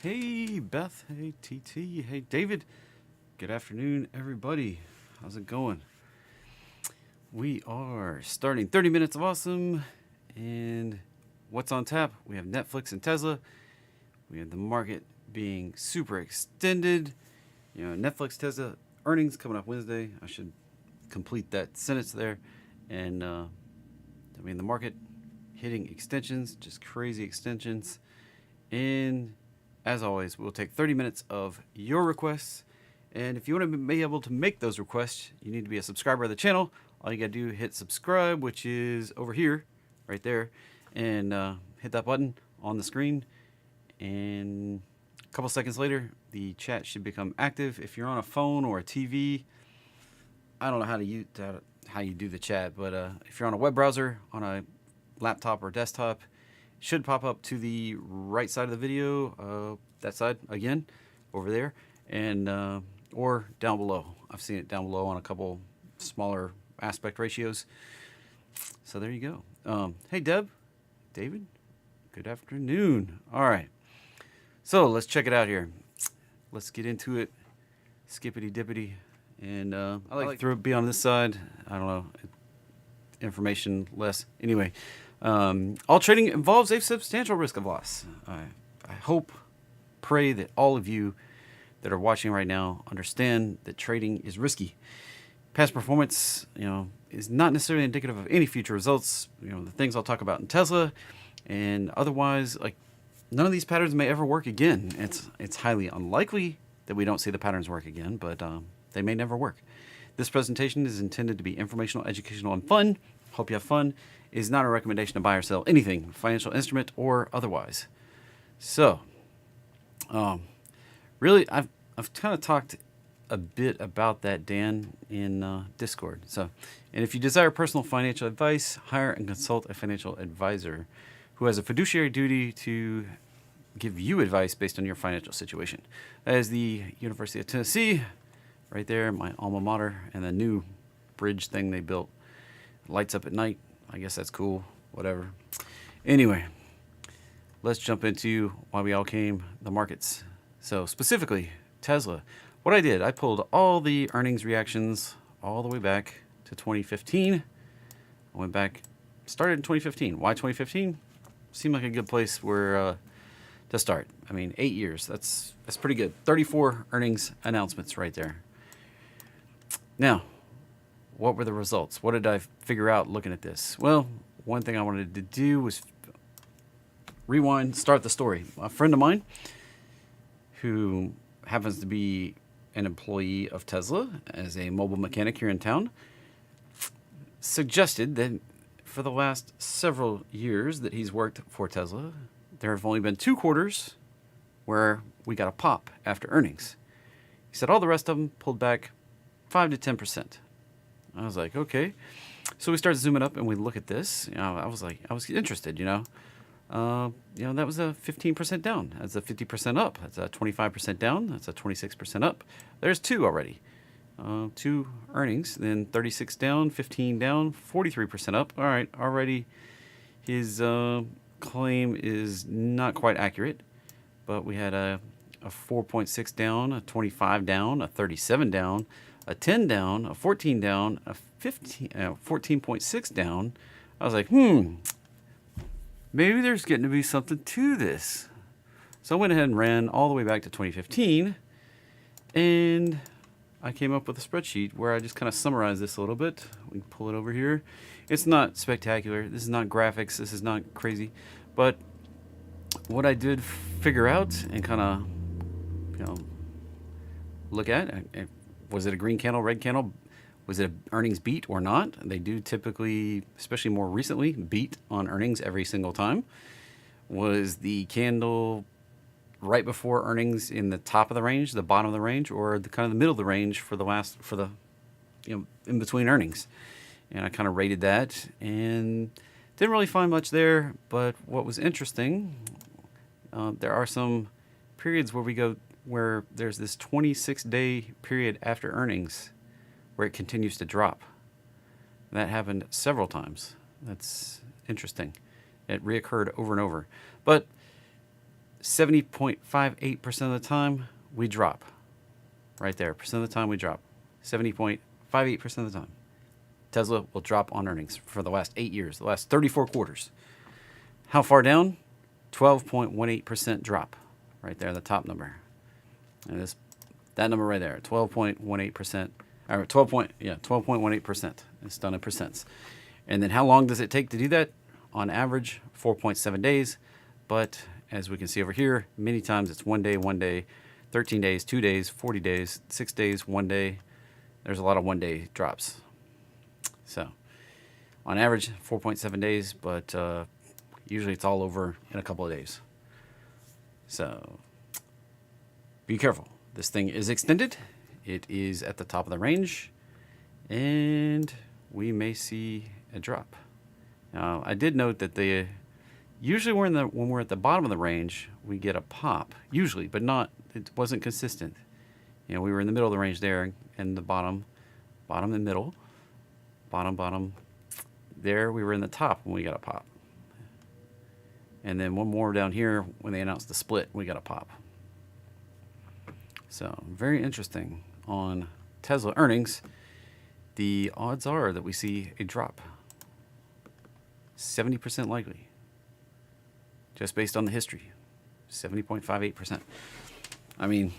Hey Beth, hey TT, hey David. Good afternoon, everybody. How's it going? We are starting 30 minutes of awesome. And what's on tap? We have Netflix and Tesla. We have the market being super extended. Netflix, Tesla earnings coming up Wednesday. I should complete that sentence there. And the market hitting extensions, just crazy extensions. And as always, we'll take 30 minutes of your requests. And if you want to be able to make those requests, you need to be a subscriber of the channel. All you got to do is hit subscribe, which is over here, right there. And hit that button on the screen. And a couple seconds later, the chat should become active. If you're on a phone or a TV, I don't know how you do the chat, but if you're on a web browser, on a laptop or desktop, should pop up to the right side of the video, that side again, over there, and or down below. I've seen it down below on a couple smaller aspect ratios. So there you go. Hey Deb, David, good afternoon. All right, so let's check it out here. Let's get into it. Skippity dippity, and I like to be on this side. I don't know, information less anyway. All trading involves a substantial risk of loss. I hope, pray that all of you that are watching right now understand that trading is risky. Past performance, is not necessarily indicative of any future results. The things I'll talk about in Tesla and otherwise, like none of these patterns may ever work again. It's highly unlikely that we don't see the patterns work again, but they may never work. This presentation is intended to be informational, educational, and fun. Hope you have fun. It is not a recommendation to buy or sell anything, financial instrument or otherwise. So, really, I've kind of talked a bit about that, Dan, in Discord. So, and if you desire personal financial advice, hire and consult a financial advisor who has a fiduciary duty to give you advice based on your financial situation. That is the University of Tennessee, right there, my alma mater, and the new bridge thing they built. Lights up at night. I guess that's cool. Whatever. Anyway, let's jump into why we all came, the markets. So specifically, Tesla. What I did, I pulled all the earnings reactions all the way back to 2015. I went back, started in 2015. Why 2015? Seemed like a good place where to start. I mean, 8 years. That's pretty good. 34 earnings announcements right there. Now, what were the results? What did I figure out looking at this? Well, one thing I wanted to do was rewind, start the story. A friend of mine who happens to be an employee of Tesla as a mobile mechanic here in town suggested that for the last several years that he's worked for Tesla, there have only been 2 quarters where we got a pop after earnings. He said all the rest of them pulled back 5 to 10%. I was like, okay. So we started zooming up and we look at this. I was interested, that was a 15% down. That's a 50% up. That's a 25% down. That's a 26% up. There's 2 already. 2 earnings, then 36 down, 15 down, 43% up. All right, already his claim is not quite accurate, but we had a 4.6 down, a 25 down, a 37 down, a 10 down, a 14 down, a 14.6 down. I was like, maybe there's getting to be something to this. So I went ahead and ran all the way back to 2015, and I came up with a spreadsheet where I just kind of summarized this a little bit. We can pull it over here. It's not spectacular. This is not graphics. This is not crazy. But what I did figure out and kind of, look at, was it a green candle, red candle? Was it an earnings beat or not? They do typically, especially more recently, beat on earnings every single time. Was the candle right before earnings in the top of the range, the bottom of the range, or the kind of the middle of the range for the in between earnings? And I kind of rated that and didn't really find much there. But what was interesting, there are some periods where there's this 26-day period after earnings where it continues to drop. That happened several times. That's interesting. It reoccurred over and over. But 70.58% of the time, we drop. Right there, percent of the time we drop. 70.58% of the time. Tesla will drop on earnings for the last 8 years, the last 34 quarters. How far down? 12.18% drop. Right there, the top number. And that number right there, 12.18%. Or 12.18%. It's done in percents. And then how long does it take to do that? On average, 4.7 days. But as we can see over here, many times it's 1 day, 13 days, 2 days, 40 days, 6 days, 1 day. There's a lot of 1 day drops. So on average, 4.7 days, but usually it's all over in a couple of days. So be careful. This thing is extended. It is at the top of the range, and we may see a drop. Now, I did note that usually when we're at the bottom of the range, we get a pop. Usually, but it wasn't consistent. We were in the middle of the range there, and the bottom and middle, bottom. There, we were in the top when we got a pop. And then one more down here when they announced the split, we got a pop. So very interesting on Tesla earnings. The odds are that we see a drop. 70% likely. Just based on the history. 70.58%. I mean,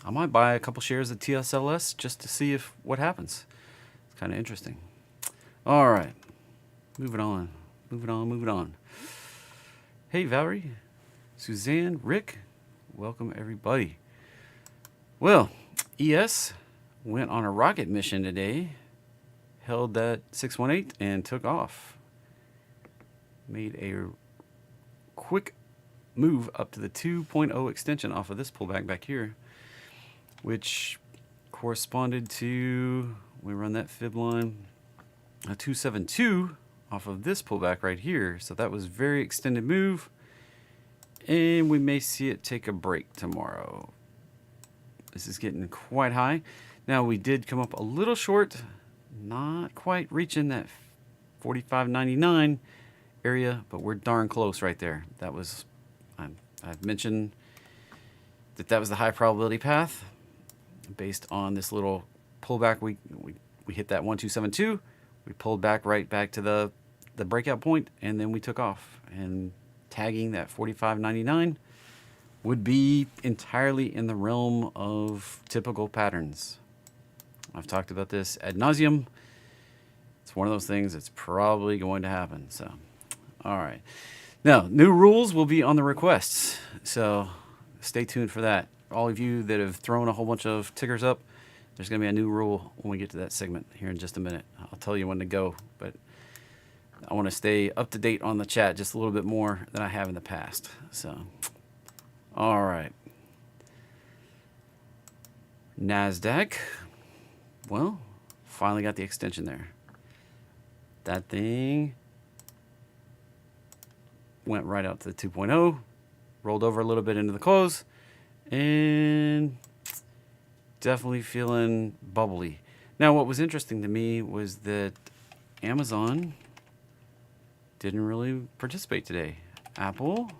I might buy a couple shares of TSLS just to see what happens. It's kind of interesting. All right. Moving on. Hey, Valerie, Suzanne, Rick, welcome everybody. Well, ES went on a rocket mission today, held that 618 and took off. Made a quick move up to the 2.0 extension off of this pullback back here, which corresponded to, we run that fib line, a 272 off of this pullback right here. So that was very extended move, and we may see it take a break tomorrow. This is getting quite high. Now we did come up a little short, not quite reaching that 45.99 area, but we're darn close right there. That was, I've mentioned that was the high probability path based on this little pullback. We hit that 1272. We pulled back right back to the breakout point, and then we took off. And tagging that 45.99 would be entirely in the realm of typical patterns. I've talked about this ad nauseum. It's one of those things that's probably going to happen. So, all right. Now, new rules will be on the requests. So stay tuned for that. All of you that have thrown a whole bunch of tickers up, there's going to be a new rule when we get to that segment here in just a minute. I'll tell you when to go, but I want to stay up to date on the chat just a little bit more than I have in the past. So, all right. Nasdaq, well, finally got the extension there. That thing went right out to the 2.0, rolled over a little bit into the close, and definitely feeling bubbly. Now, what was interesting to me was that Amazon didn't really participate today. Apple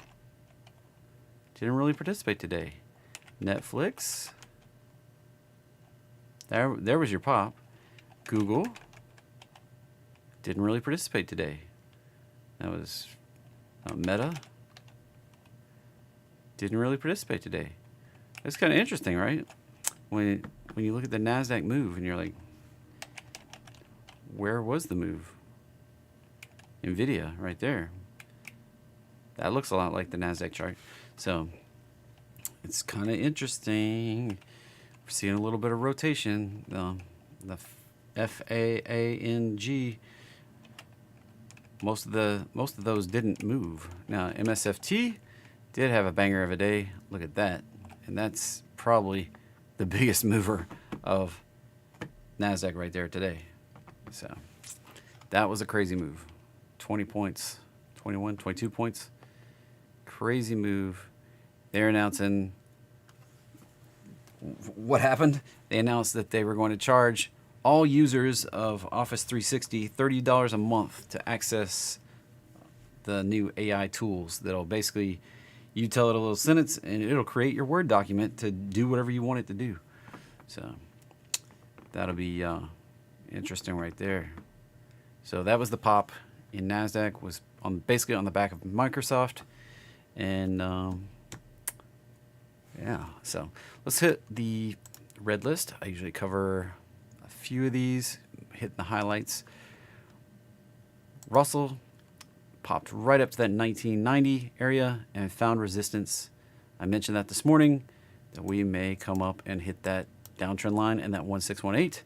didn't really participate today. Netflix, there was your pop. Google didn't really participate today. That was Meta didn't really participate today. It's kind of interesting, right? When you look at the Nasdaq move and you're like, where was the move? Nvidia right there. That looks a lot like the Nasdaq chart. So it's kind of interesting. We're seeing a little bit of rotation. The FAANG, most of those didn't move. Now MSFT did have a banger of a day. Look at that. And that's probably the biggest mover of Nasdaq right there today. So that was a crazy move. 20 points, 21, 22 points. Crazy move. They're announcing what happened. They announced that they were going to charge all users of Office 360 $30 a month to access the new AI tools that'll basically You tell it a little sentence, and it'll create your Word document to do whatever you want it to do. So that'll be interesting right there. So that was the pop in Nasdaq, was basically on the back of Microsoft, and yeah. So let's hit the red list. I usually cover a few of these, hit the highlights. Russell popped right up to that 1990 area and found resistance. I mentioned that this morning, that we may come up and hit that downtrend line and that 1618.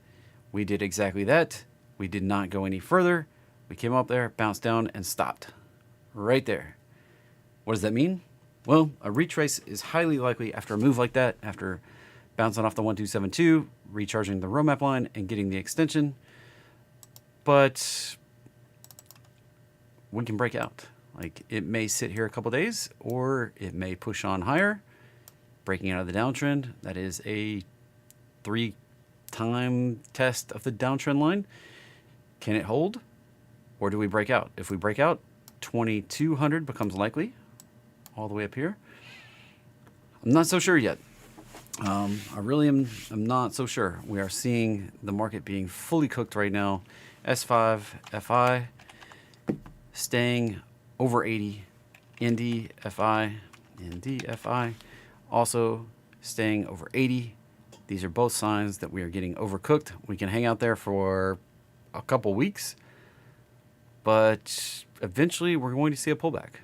We did exactly that. We did not go any further. We came up there, bounced down, and stopped right there. What does that mean? Well, a retrace is highly likely after a move like that, after bouncing off the 1272, recharging the roadmap line, and getting the extension. But we can break out. Like, it may sit here a couple days, or it may push on higher, breaking out of the downtrend. That is a 3-time test of the downtrend line. Can it hold, or do we break out? If we break out, 2200 becomes likely, all the way up here. I'm not so sure yet. I really am not so sure. We are seeing the market being fully cooked right now. S5 FI staying over 80. NDFI also staying over 80. These are both signs that we are getting overcooked. We can hang out there for a couple weeks, but eventually we're going to see a pullback.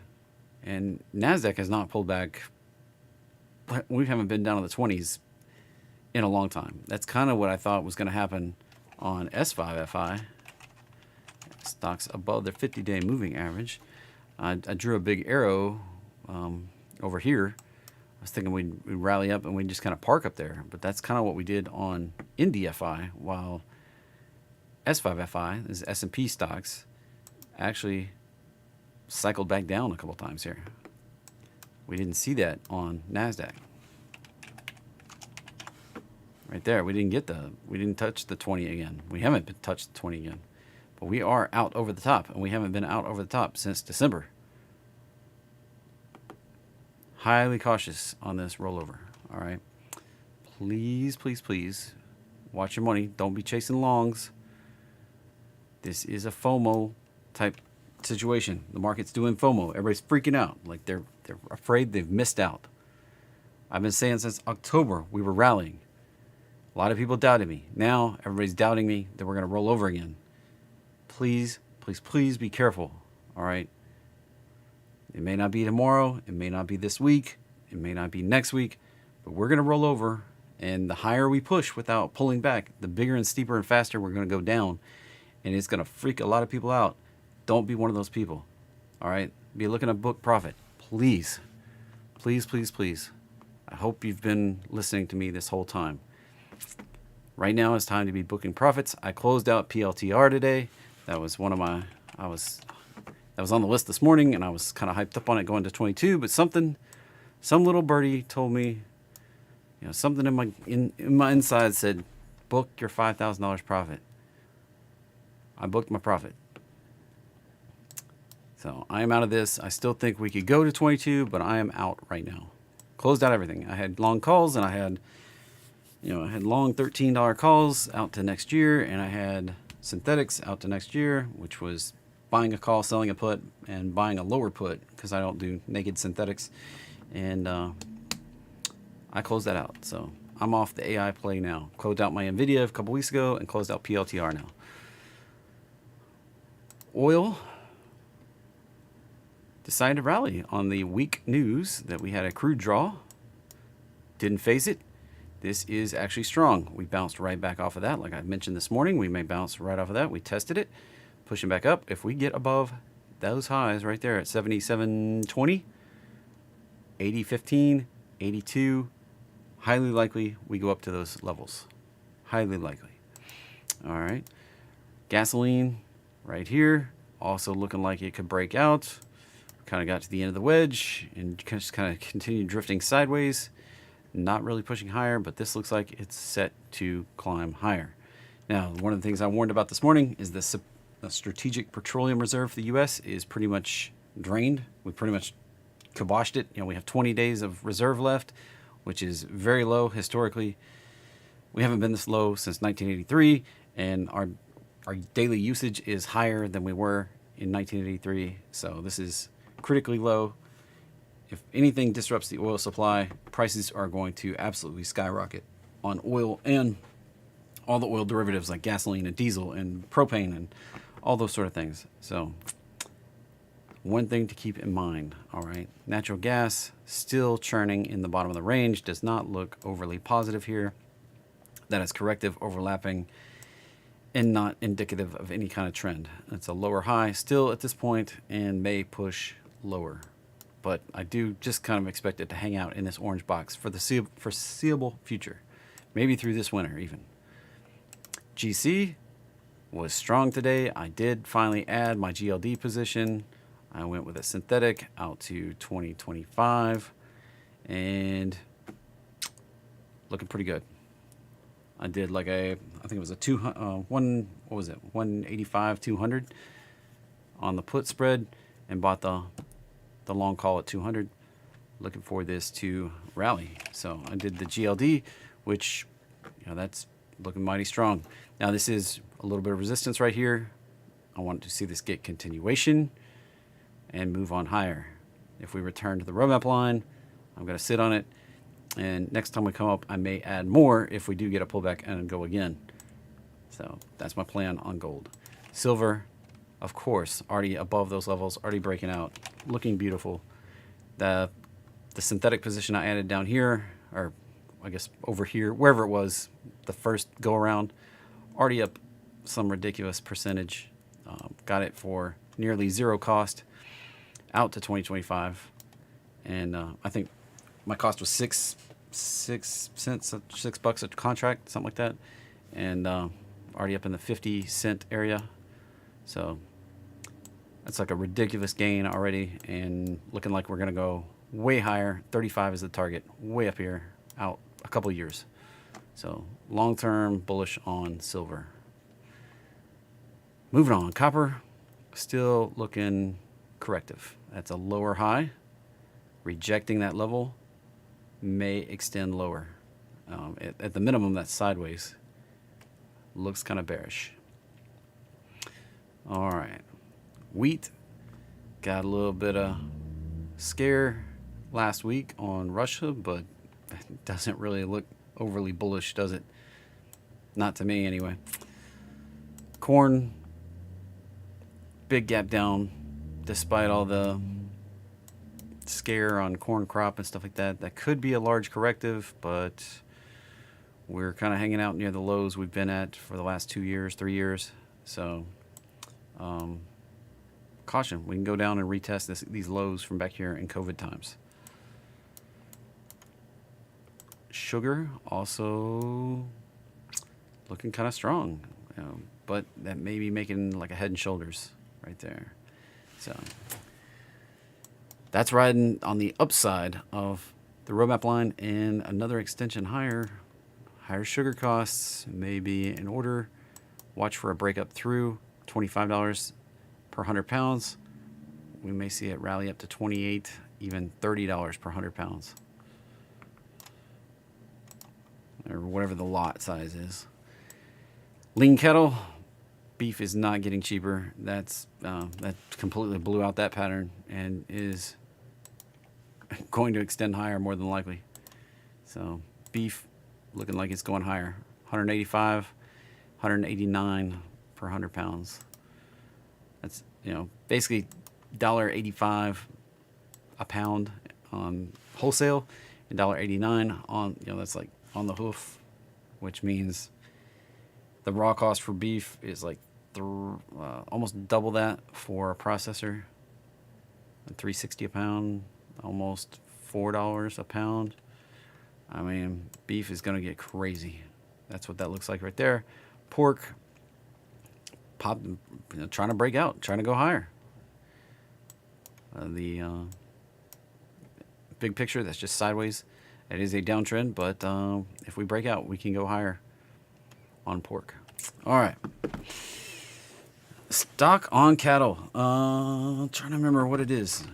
And Nasdaq has not pulled back. We haven't been down in the 20s in a long time. That's kind of what I thought was going to happen on S5 FI. Stocks above their 50-day moving average. I drew a big arrow over here. I was thinking we'd rally up and we'd just kind of park up there. But that's kind of what we did on NDFI, while S5 FI, this is S&P stocks, actually cycled back down a couple times here. We didn't see that on Nasdaq. Right there, we didn't touch the 20 again. We haven't touched the 20 again. But we are out over the top, and we haven't been out over the top since December. Highly cautious on this rollover. All right. Please, please, please watch your money. Don't be chasing longs. This is a FOMO type situation. The market's doing FOMO. Everybody's freaking out. Like they're afraid they've missed out. I've been saying since October we were rallying. A lot of people doubted me. Now everybody's doubting me that we're going to roll over again. Please, please, please be careful. All right. It may not be tomorrow. It may not be this week. It may not be next week. But we're going to roll over. And the higher we push without pulling back, the bigger and steeper and faster we're going to go down. And it's going to freak a lot of people out. Don't be one of those people. All right. Be looking to book profit. Please. Please, please, please. I hope you've been listening to me this whole time. Right now it's time to be booking profits. I closed out PLTR today. That was one of my, that was on the list this morning, and I was kind of hyped up on it going to 22, but some little birdie told me, something in my inside said, book your $5,000 profit. I booked my profit. So I am out of this. I still think we could go to 22, but I am out right now. Closed out everything. I had long calls, and I had long $13 calls out to next year, and I had synthetics out to next year, which was buying a call, selling a put, and buying a lower put, because I don't do naked synthetics. And I closed that out. So I'm off the AI play now. Closed out my NVIDIA a couple weeks ago and closed out PLTR now. Oil decided to rally on the weak news that we had a crude draw. Didn't phase it. This is actually strong. We bounced right back off of that. Like I mentioned this morning, we may bounce right off of that. We tested it, pushing back up. If we get above those highs right there at 77.20, 80.15, 82, highly likely we go up to those levels. Highly likely. All right. Gasoline right here, also looking like it could break out. Kind of got to the end of the wedge and just kind of continued drifting sideways. Not really pushing higher, but this looks like it's set to climb higher. Now, one of the things I warned about this morning is the strategic petroleum reserve for the U.S. is pretty much drained. We pretty much kiboshed it. We have 20 days of reserve left, which is very low historically. We haven't been this low since 1983, and our daily usage is higher than we were in 1983. So this is critically low. If anything disrupts the oil supply, prices are going to absolutely skyrocket on oil and all the oil derivatives like gasoline and diesel and propane and all those sort of things. So one thing to keep in mind, all right, natural gas still churning in the bottom of the range, does not look overly positive here. That is corrective overlapping and not indicative of any kind of trend. It's a lower high still at this point and may push lower. But I do just kind of expect it to hang out in this orange box for the foreseeable future, maybe through this winter even. GC was strong today. I did finally add my GLD position. I went with a synthetic out to 2025 and looking pretty good. I did like I think it was a 185, 200 on the put spread and bought the long call at 200. Looking for this to rally. So I did the GLD, which, that's looking mighty strong. Now this is a little bit of resistance right here. I want to see this get continuation and move on higher. If we return to the roadmap line, I'm going to sit on it. And next time we come up, I may add more if we do get a pullback and go again. So that's my plan on gold. Silver, of course, already above those levels, already breaking out, looking beautiful. The synthetic position I added down here, or I guess over here, wherever it was, the first go around, already up some ridiculous percentage. Got it for nearly zero cost out to 2025. And I think my cost was $6 a contract, something like that, and already up in the 50-cent area. So that's like a ridiculous gain already, and looking like we're going to go way higher. 35 is the target, way up here, out a couple of years. So long-term bullish on silver. Moving on, copper still looking corrective. That's a lower high. Rejecting that level may extend lower. At the minimum, that's sideways. Looks kind of bearish. All right. Wheat got a little bit of scare last week on Russia, but it doesn't really look overly bullish, does it? Not to me, anyway. Corn, big gap down, despite all the scare on corn crop and stuff like that. That could be a large corrective, but we're kind of hanging out near the lows we've been at for the last 2 years, 3 years. So caution, we can go down and retest these lows from back here in COVID times. Sugar also looking kind of strong, but that may be making like a head and shoulders right there. So that's riding on the upside of the roadmap line, and another extension higher. Higher sugar costs may be in order. Watch for a breakup through $25 per 100 pounds. We may see it rally up to $28, even $30 per 100 pounds. Or whatever the lot size is. Lean cattle, beef is not getting cheaper. That completely blew out that pattern and is going to extend higher more than likely. So beef looking like it's going higher. 185, 189 per 100 pounds. That's, basically $1.85 a pound on wholesale and $1.89 on, that's like on the hoof, which means the raw cost for beef is like almost double that for a processor. $3.60 a pound, almost $4 a pound. I mean, beef is going to get crazy. That's what that looks like right there. Pork, trying to break out, trying to go higher. The big picture, that's just sideways. It is a downtrend, but if we break out, we can go higher on pork. All right. Stock on cattle. Trying to remember what it is.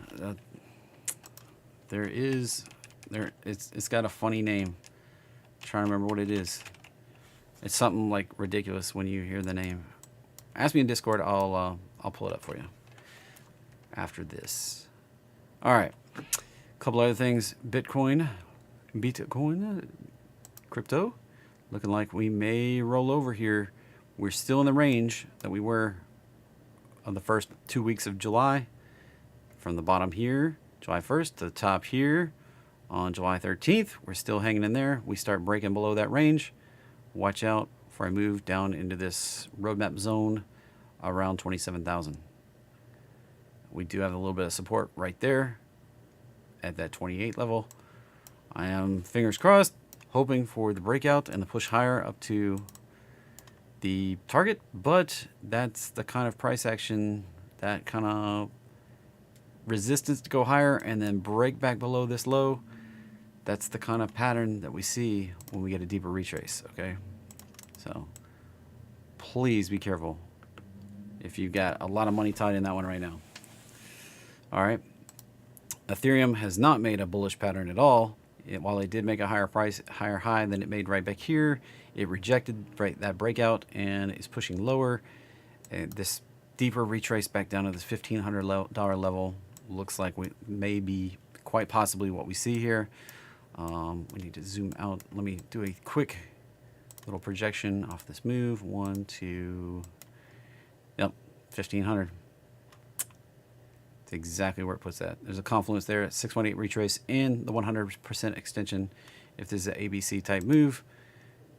It's got a funny name. I'm trying to remember what it is. It's something like ridiculous when you hear the name. Ask me in Discord. I'll pull it up for you after this. All right. A couple other things. Bitcoin, crypto, looking like we may roll over here. We're still in the range that we were on the first 2 weeks of July. From the bottom here, July 1st, to the top here on July 13th. We're still hanging in there. We start breaking below that range. Watch out for I move down into this roadmap zone around 27,000. We do have a little bit of support right there at that 28 level. I am, fingers crossed, hoping for the breakout and the push higher up to the target, but that's the kind of price action, that kind of resistance to go higher and then break back below this low. That's the kind of pattern that we see when we get a deeper retrace, okay? So please be careful if you've got a lot of money tied in that one right now. All right. Ethereum has not made a bullish pattern at all. While it did make a higher high than it made right back here, it rejected that breakout and is pushing lower. This deeper retrace back down to this $1,500 level looks like we may be quite possibly what we see here. We need to zoom out. Let me do a quick little projection off this move. 1, 2, yep, 1,500. That's exactly where it puts that. There's a confluence there at 618 retrace and the 100% extension if this is an ABC type move.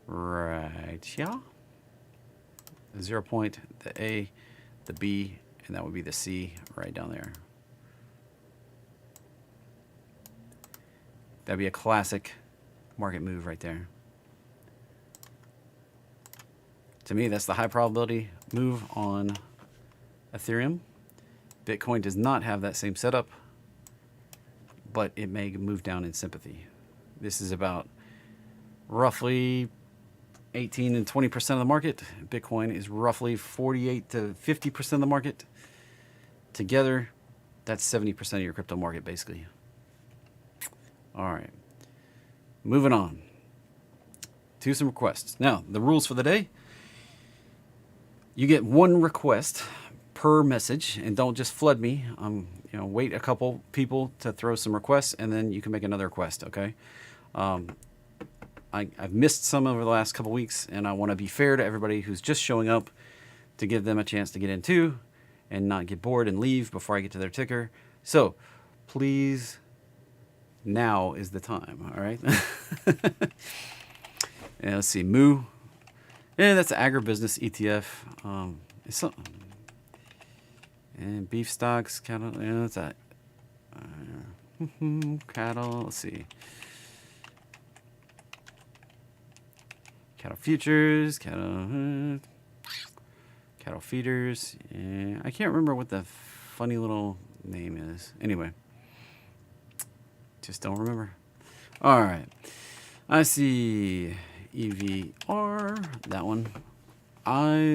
Right here. The 0 point, the A, the B, and that would be the C right down there. That'd be a classic market move right there. To me, that's the high probability move on Ethereum. Bitcoin does not have that same setup, but it may move down in sympathy. This is about roughly 18 and 20% of the market. Bitcoin is roughly 48 to 50% of the market. Together, that's 70% of your crypto market, basically. All right. Moving on to some requests. Now, the rules for the day. You get one request per message, and don't just flood me. Wait a couple people to throw some requests, and then you can make another request, okay? I've missed some over the last couple weeks, and I want to be fair to everybody who's just showing up to give them a chance to get in too and not get bored and leave before I get to their ticker. So please, now is the time, all right? Yeah, let's see, Moo. Yeah, that's an agribusiness ETF. It's something. And beef stocks, cattle, yeah, that's that. Cattle, let's see. Cattle futures, cattle feeders. Yeah, I can't remember what the funny little name is. Anyway, just don't remember. All right, I see EVR, that one.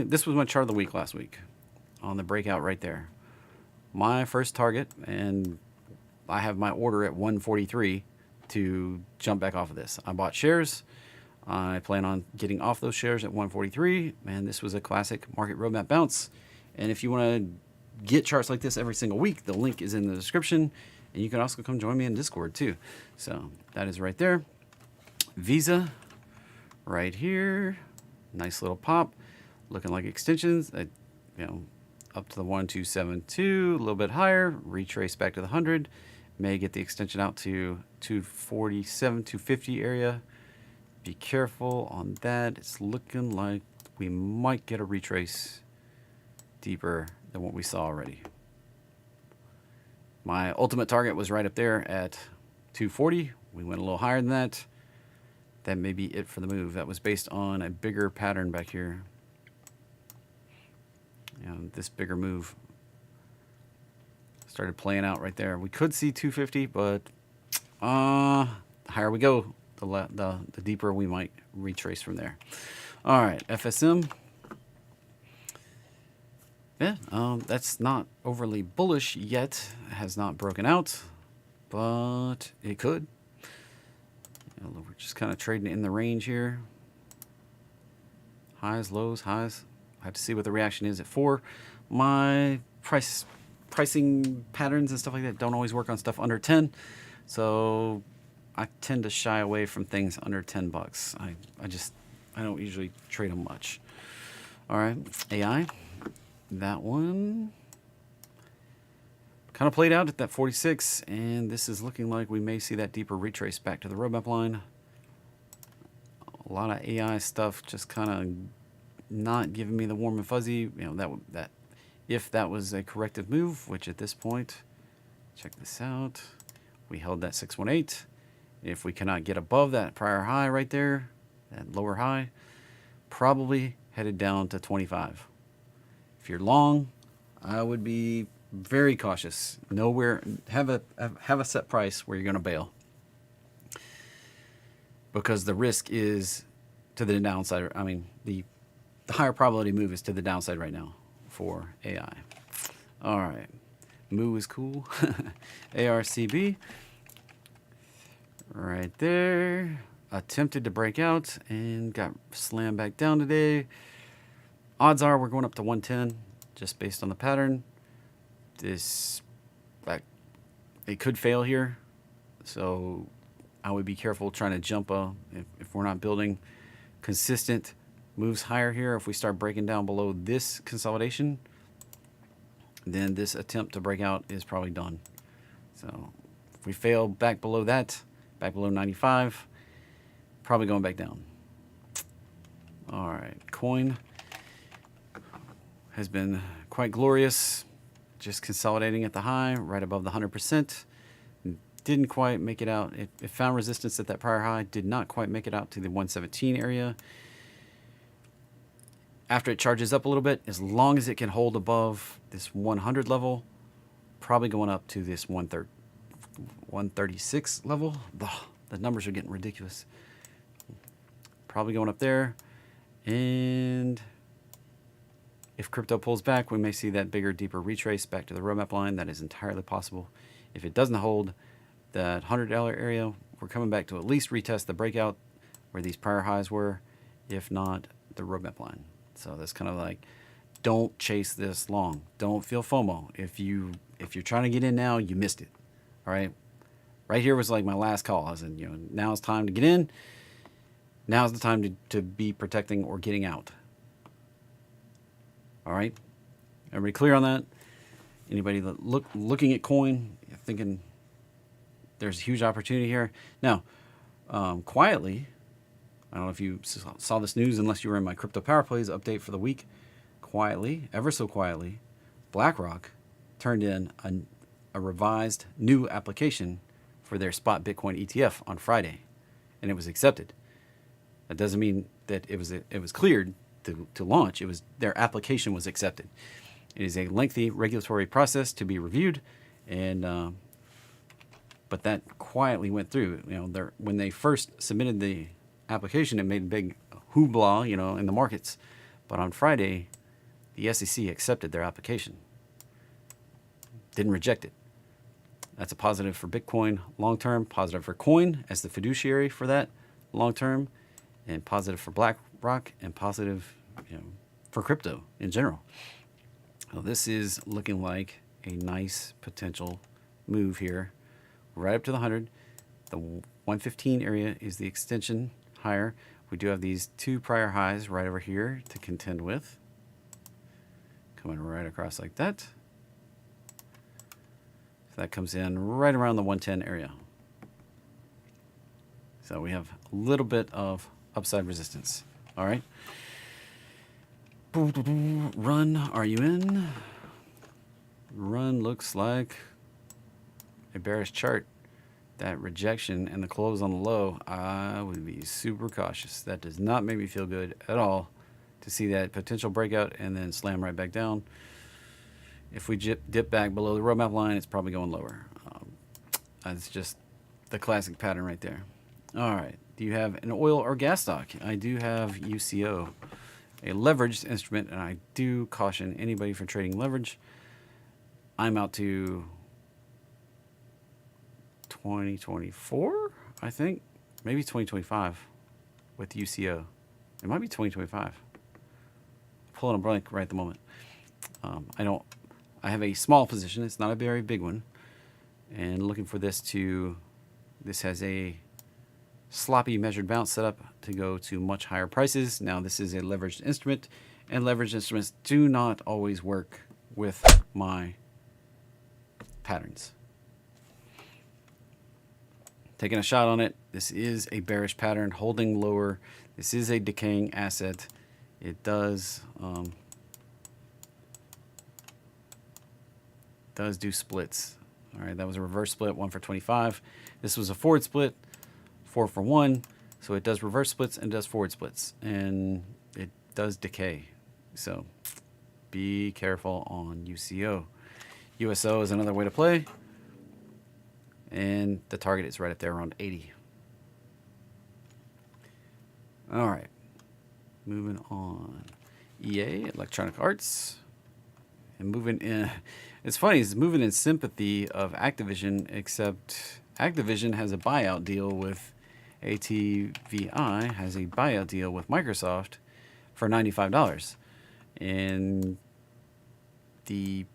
This was my chart of the week last week on the breakout right there. My first target, and I have my order at 143 to jump back off of this. I bought shares. I plan on getting off those shares at 143. Man, this was a classic market roadmap bounce. And if you want to get charts like this every single week, the link is in the description. And you can also come join me in Discord too. So that is right there. Visa, right here. Nice little pop. Looking like extensions. Up to the 1272, a little bit higher. Retrace back to the 100. May get the extension out to 247, 250 area. Be careful on that. It's looking like we might get a retrace deeper than what we saw already. My ultimate target was right up there at 240. We went a little higher than that. That may be it for the move. That was based on a bigger pattern back here. This bigger move started playing out right there. We could see 250, but the higher we go, the deeper we might retrace from there. All right, FSM. Yeah, that's not overly bullish yet. It has not broken out. but it could. We're just kind of trading in the range here. Highs, lows, highs. I have to see what the reaction is at 4. My pricing patterns and stuff like that don't always work on stuff under 10. So I tend to shy away from things under 10 bucks. I don't usually trade them much. All right, AI. That one kind of played out at that 46, and this is looking like we may see that deeper retrace back to the roadmap line. A lot of AI stuff just kind of not giving me the warm and fuzzy. You know, that if that was a corrective move, which at this point, check this out, we held that 618. If we cannot get above that prior high right there, that lower high, probably headed down to 25. If you're long, I would be very cautious. Have a set price where you're going to bail, because the risk is to the downside. I mean, the higher probability move is to the downside right now for AI. All right, Moo is cool. ARCB right there, attempted to break out and got slammed back down today. Odds are we're going up to 110 just based on the pattern. It could fail here, so I would be careful trying to jump if we're not building consistent moves higher here. If we start breaking down below this consolidation, then this attempt to break out is probably done. So if we fail back below that, back below 95, probably going back down. All right, coin has been quite glorious, just consolidating at the high, right above the 100%. Didn't quite make it out. It found resistance at that prior high, did not quite make it out to the 117 area. After it charges up a little bit, as long as it can hold above this 100 level, probably going up to this 136 level. The numbers are getting ridiculous. Probably going up there. And if crypto pulls back, we may see that bigger, deeper retrace back to the roadmap line. That is entirely possible. If it doesn't hold that $100 area, we're coming back to at least retest the breakout where these prior highs were, if not the roadmap line. So that's kind of like, don't chase this long. Don't feel FOMO. If you're trying to get in now, you missed it. All right. Right here was like my last call. I said, now it's time to get in. Now's the time to be protecting or getting out. All right. Everybody clear on that? Anybody looking at coin, thinking there's a huge opportunity here? Now, quietly, I don't know if you saw this news unless you were in my Crypto Power Plays update for the week. Quietly, ever so quietly, BlackRock turned in a revised new application for their spot Bitcoin ETF on Friday, and it was accepted. That doesn't mean that it was cleared to launch. It was their application was accepted. It is a lengthy regulatory process to be reviewed, and but that quietly went through. When they first submitted the application, it made a big hoopla, in the markets. But on Friday, the SEC accepted their application. Didn't reject it. That's a positive for Bitcoin long term, positive for coin as the fiduciary for that long term, and positive for BlackRock, and positive for crypto in general. So this is looking like a nice potential move here, right up to the 100. The 115 area is the extension higher. We do have these two prior highs right over here to contend with. Coming right across like that. So that comes in right around the 110 area. So we have a little bit of upside resistance. All right. Run, are you in? Run looks like a bearish chart. That rejection and the close on the low, I would be super cautious. That does not make me feel good at all to see that potential breakout and then slam right back down. If we dip back below the roadmap line, it's probably going lower. It's just the classic pattern right there. All right. Do you have an oil or gas stock? I do have UCO, a leveraged instrument, and I do caution anybody for trading leverage. I'm out to 2024, I think. Maybe 2025 with UCO. It might be 2025. Pulling a blank right at the moment. I have a small position. It's not a very big one. And looking for this has a sloppy measured bounce setup to go to much higher prices. Now this is a leveraged instrument, and leveraged instruments do not always work with my patterns. Taking a shot on it. This is a bearish pattern holding lower. This is a decaying asset. It does do splits. All right, that was a reverse split, 1 for 25. This was a forward split, 4 for 1. So it does reverse splits and does forward splits, and it does decay. So be careful on UCO. USO is another way to play, and the target is right up there around 80. All right, moving on. EA, Electronic Arts, and moving in. It's funny, it's moving in sympathy of Activision, except Activision has a buyout deal with ATVI, has a buyout deal with Microsoft for $95. And the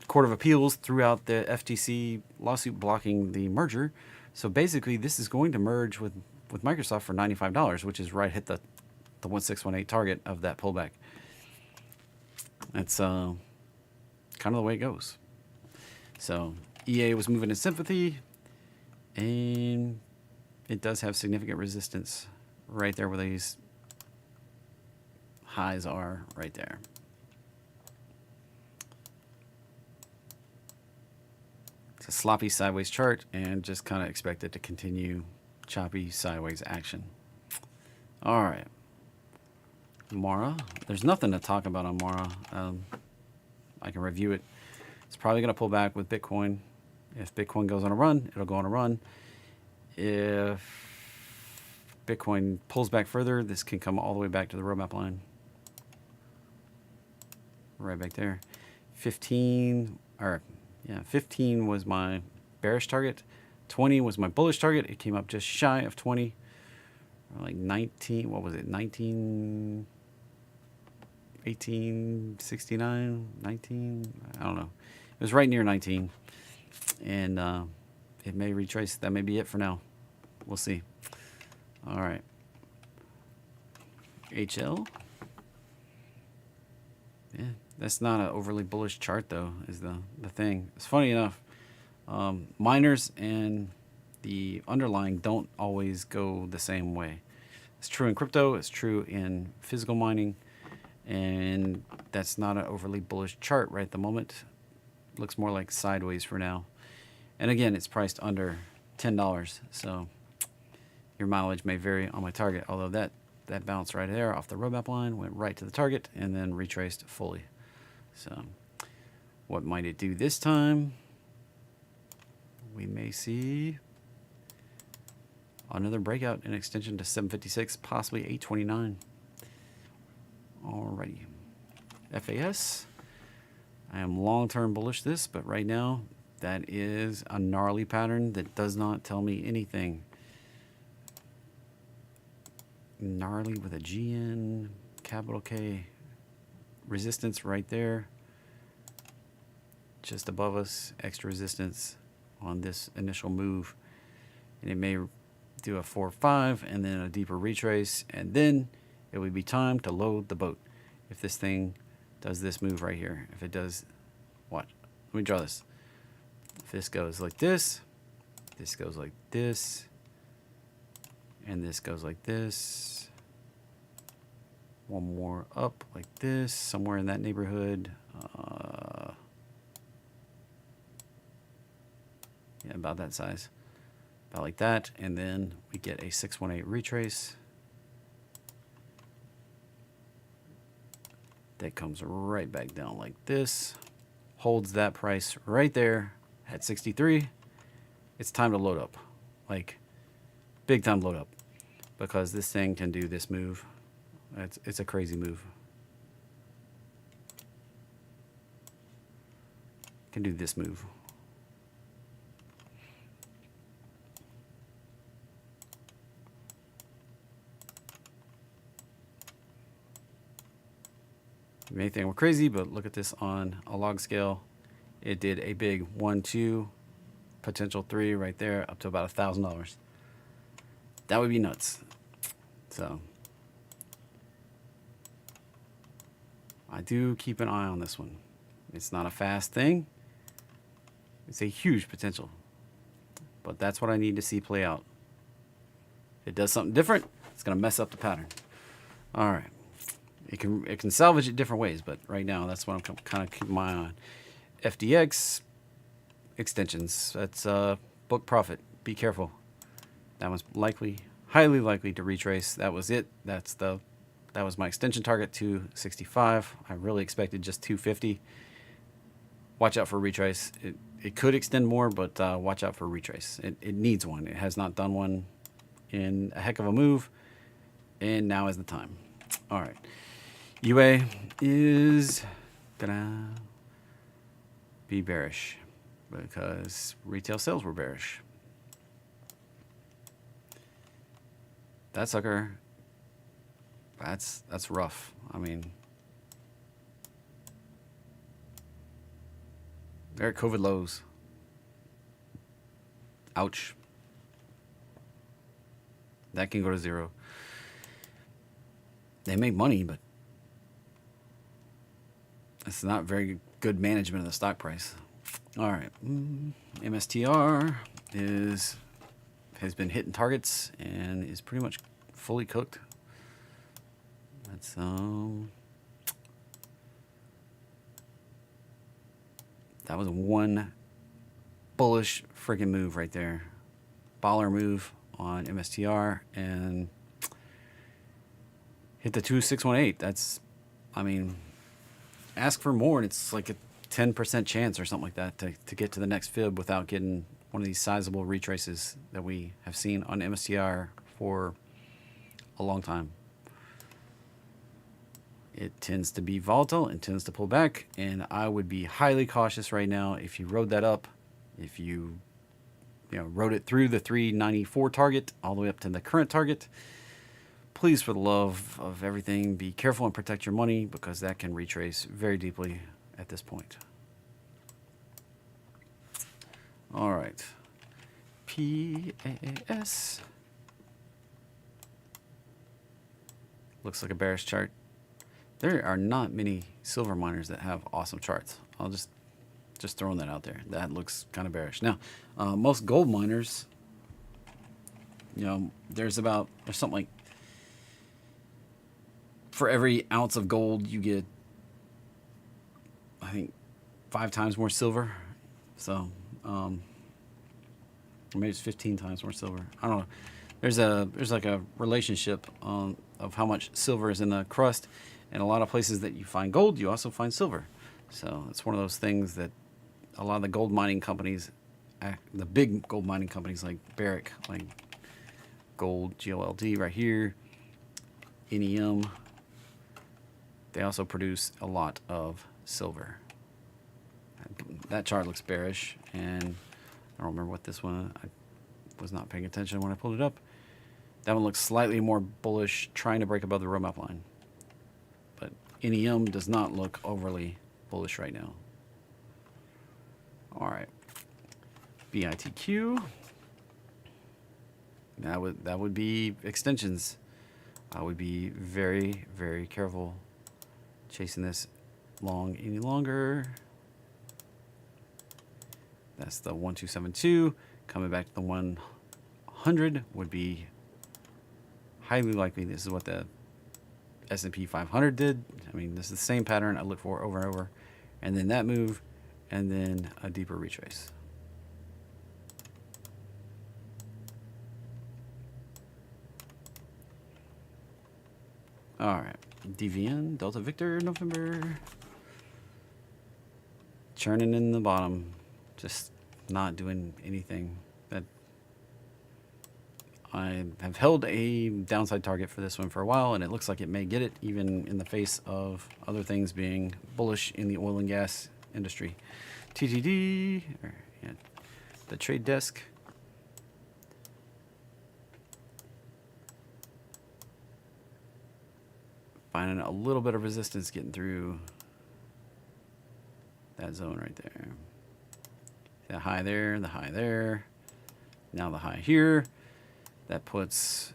Court of Appeals threw out the FTC lawsuit blocking the merger. So basically, this is going to merge with Microsoft for $95, which is right hit the 1618 target of that pullback. That's kind of the way it goes. So EA was moving in sympathy, and it does have significant resistance right there where these highs are, right there. It's a sloppy sideways chart, and just kind of expect it to continue choppy sideways action. All right. Mara. There's nothing to talk about on Mara. I can review it. It's probably going to pull back with Bitcoin. If Bitcoin goes on a run, it'll go on a run. If Bitcoin pulls back further, this can come all the way back to the roadmap line. Right back there. 15 was my bearish target. 20 was my bullish target. It came up just shy of 20. Like 19, what was it? 1869, 19, I don't know. It was right near 19. And it may retrace. That may be it for now. We'll see. All right. HL. Yeah, that's not an overly bullish chart, though, is the thing. It's funny enough. Miners and the underlying don't always go the same way. It's true in crypto. It's true in physical mining. And that's not an overly bullish chart right at the moment. Looks more like sideways for now. And again, it's priced under $10. So your mileage may vary on my target. Although that bounced right there off the roadmap line, went right to the target, and then retraced fully. So what might it do this time? We may see another breakout and extension to 756, possibly 829. Alrighty. FAS. I am long-term bullish this, but right now that is a gnarly pattern that does not tell me anything. Gnarly with a GN, capital K. Resistance right there. Just above us, extra resistance on this initial move. And it may do a 4-5 and then a deeper retrace, and then it would be time to load the boat. If this thing does this move right here, if it does what? Let me draw this. If this goes like this goes like this, and this goes like this, one more up like this, somewhere in that neighborhood. Yeah, about that size. About like that, and then we get a 618 retrace. That comes right back down like this. Holds that price right there at 63. It's time to load up. Like, big time load up. Because this thing can do this move. It's a crazy move. Can do this move. You may think I'm crazy, but look at this on a log scale. It did a big 1, 2, potential 3 right there, up to about $1,000. That would be nuts. So I do keep an eye on this one. It's not a fast thing. It's a huge potential. But that's what I need to see play out. If it does something different, it's going to mess up the pattern. All right. It can salvage it different ways, but right now that's what I'm kind of keeping my eye on. FDX extensions. That's book profit. Be careful. That was highly likely to retrace. That was it. That was my extension target, 265. I really expected just 250. Watch out for a retrace. It could extend more, but watch out for a retrace. It needs one. It has not done one in a heck of a move, and now is the time. All right. UA is gonna be bearish because retail sales were bearish. That sucker, that's rough. I mean, they're at COVID lows. Ouch. That can go to zero. They make money, but it's not very good management of the stock price. All right. MSTR has been hitting targets and is pretty much fully cooked. That's that was one bullish freaking move right there. Baller move on MSTR and hit the 2618. That's, I mean, ask for more and it's like a 10% chance or something like that to get to the next fib without getting one of these sizable retraces that we have seen on MSTR for a long time. It tends to be volatile and tends to pull back, and I would be highly cautious right now if you rode that up, if you rode it through the 394 target all the way up to the current target. Please, for the love of everything, be careful and protect your money because that can retrace very deeply at this point. All right. PAAS. Looks like a bearish chart. There are not many silver miners that have awesome charts. I'll just throwing that out there. That looks kind of bearish. Now, most gold miners, there's something like for every ounce of gold you get, I think, 5 times more silver. So, or maybe it's 15 times more silver. I don't know. There's like a relationship of how much silver is in the crust. And a lot of places that you find gold, you also find silver. So it's one of those things that a lot of the gold mining companies, the big gold mining companies like Barrick, like Gold, GLLD right here, NEM, they also produce a lot of silver. That chart looks bearish, and I don't remember what this one, I was not paying attention when I pulled it up. That one looks slightly more bullish, trying to break above the roadmap line. But NEM does not look overly bullish right now. All right, BITQ. That would be extensions. I would be very, very careful chasing this long any longer. That's the 1272. Coming back to the 100 would be highly likely. This is what the S&P 500 did. I mean, this is the same pattern I look for over and over. And then that move, and then a deeper retrace. All right, DVN, Delta Victor, November. Churning in the bottom, just not doing anything. That I have held a downside target for this one for a while, and it looks like it may get it, even in the face of other things being bullish in the oil and gas industry. TTD, the trade desk. finding a little bit of resistance getting through that zone right there. The high there, the high there. Now the high here. That puts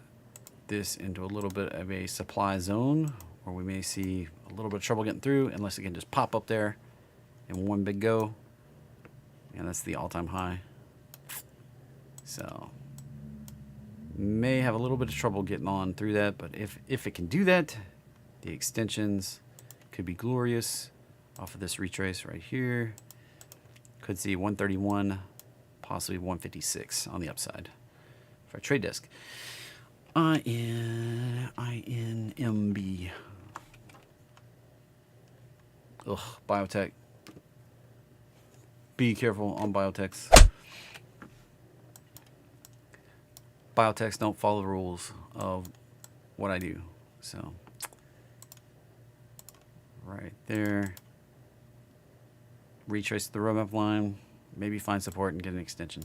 this into a little bit of a supply zone where we may see a little bit of trouble getting through unless it can just pop up there in one big go. And that's the all-time high. So may have a little bit of trouble getting on through that, but if it can do that, the extensions could be glorious off of this retrace right here. Could see 131, possibly 156 on the upside for a trade desk. INMB. Ugh, biotech. Be careful on biotechs. Biotechs don't follow the rules of what I do. So, right there. Retrace the roadmap line. Maybe find support and get an extension.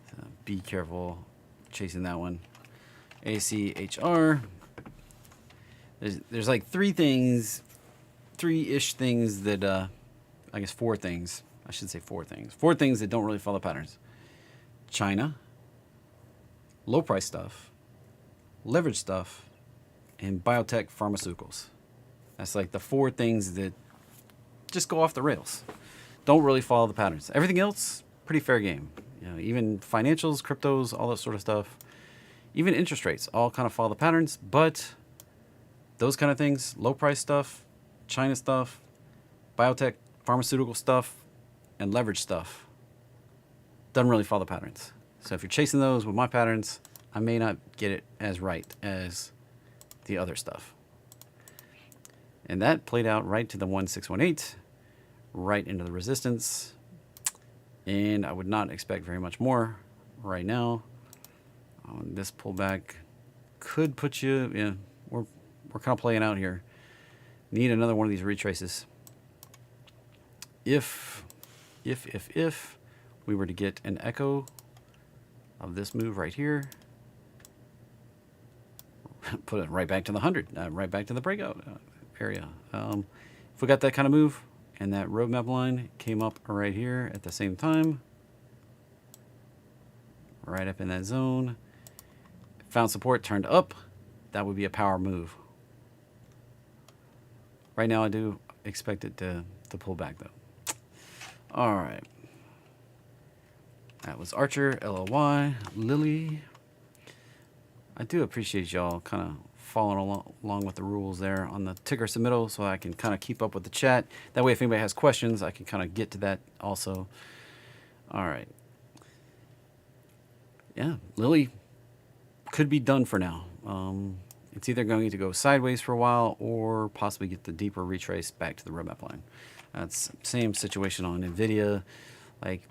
So be careful chasing that one. ACHR. There's like three-ish things that, I guess 4 things. I should say 4 things. 4 things that don't really follow patterns. China. Low price stuff, leverage stuff, and biotech pharmaceuticals. That's like the 4 things that just go off the rails. Don't really follow the patterns. Everything else, pretty fair game. You know, even financials, cryptos, all that sort of stuff. Even interest rates, all kind of follow the patterns. But those kind of things, low price stuff, China stuff, biotech, pharmaceutical stuff, and leverage stuff, doesn't really follow the patterns. So if you're chasing those with my patterns, I may not get it as right as the other stuff. And that played out right to the 1618, right into the resistance. And I would not expect very much more right now. This pullback could put you, yeah, we're kind of playing out here. Need another one of these retraces. If we were to get an echo of this move right here, put it right back to the 100, right back to the breakout area. If we got that kind of move and that roadmap line came up right here at the same time, right up in that zone, found support, turned up, that would be a power move. Right now I do expect it to pull back though. All right. That was Archer, LLY, Lily. I do appreciate y'all kind of following along with the rules there on the ticker submittal so I can kind of keep up with the chat. That way if anybody has questions, I can kind of get to that also. All right. Yeah, Lily could be done for now. It's either going to go sideways for a while or possibly get the deeper retrace back to the roadmap line. That's same situation on NVIDIA. Like,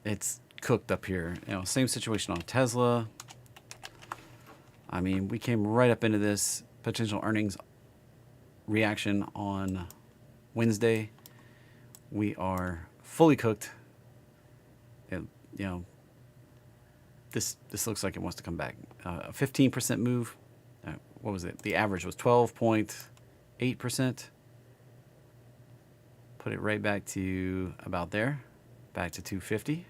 it's cooked up here. You know, same situation on Tesla. I mean, we came right up into this potential earnings reaction on Wednesday. We are fully cooked. And, you know, this looks like it wants to come back. A 15% move. What was it? The average was 12.8%. Put it right back to about there, back to 250.